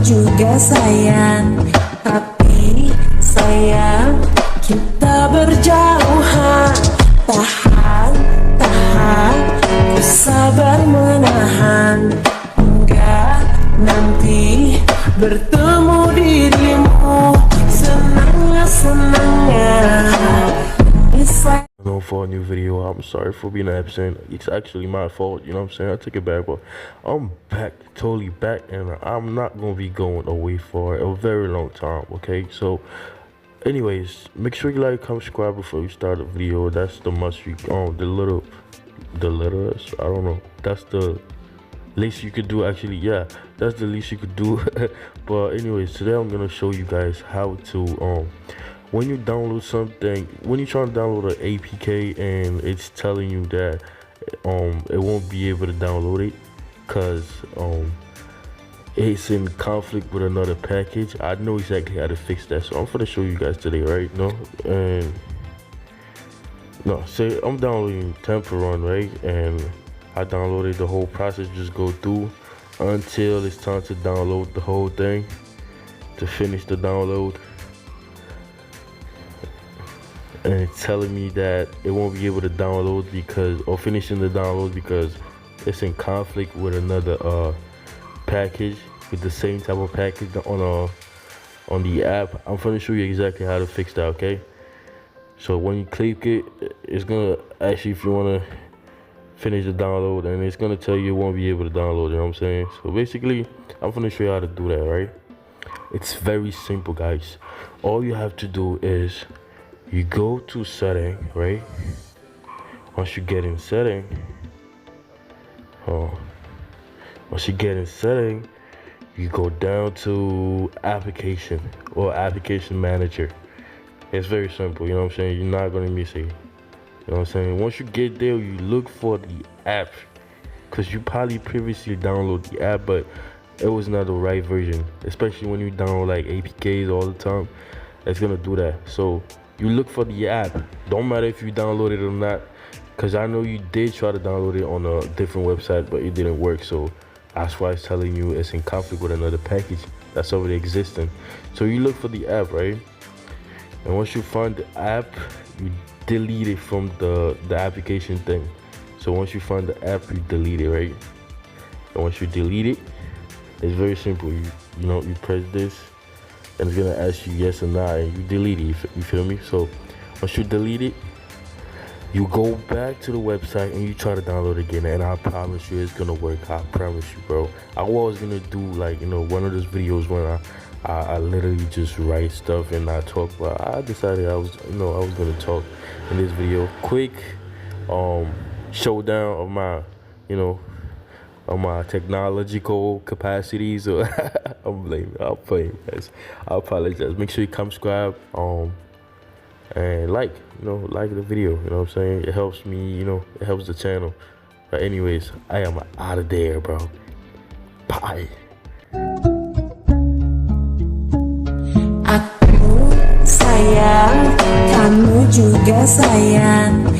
juga sayang, tapi sayang kita berjauhan. Tahan, tahan, ku sabar menahan, hingga nanti bertemu dirimu. Senangnya know for a new video. I'm sorry for being absent. It's actually my fault, you know what I'm saying? I took it back, but I'm back, totally back, and I'm not gonna be going away for a very long time, okay? So anyways, make sure you like, comment, subscribe before you start the video. That's the must you the little I don't know, that's the least you could do. Actually, yeah, that's the least you could do. But anyways, today I'm gonna show you guys how to when you download something, when you're trying to download an APK and it's telling you that it won't be able to download it because it's in conflict with another package. I know exactly how to fix that, so I'm gonna show you guys today, right? Say I'm downloading Temple Run, right? And I downloaded, the whole process just go through until it's time to download the whole thing, to finish the download. And it's telling me that it won't be able to download because, or finishing the download because it's in conflict with another package with the same type of package on the app. I'm gonna show you exactly how to fix that, okay? So when you click it, it's gonna ask you if you wanna finish the download, and it's gonna tell you it won't be able to download, you know what I'm saying? So basically, I'm gonna show you how to do that, right? It's very simple, guys. All you have to do is you go to setting, right? Once you get in setting, you go down to application or application manager. It's very simple, you know what I'm saying? You're not gonna miss it. You know what I'm saying? Once you get there, you look for the app, because you probably previously downloaded the app, but it was not the right version. Especially when you download like APKs all the time, it's gonna do that. So you look for the app. Don't matter if you download it or not, because I know you did try to download it on a different website, but it didn't work. So that's why it's telling you it's in conflict with another package that's already existing. So you look for the app, right? And once you find the app, you delete it from the application thing. So once you find the app, you delete it, right? And once you delete it, it's very simple. You press this, and it's gonna ask you yes or no, and you delete it. You feel me? So once you delete it, you go back to the website and you try to download it again, and I promise you it's gonna work. I promise you, bro. I was gonna do like one of those videos when I literally just write stuff and I talk, but I decided I was gonna talk in this video. Quick showdown of my of my technological capacities. Or I'm blaming. I'll play, guys. I apologize. Make sure you come subscribe and like the video. You know what I'm saying? It helps me. It helps the channel. But anyways, I am out of there, bro. Bye. Aku sayang, kamu juga sayang,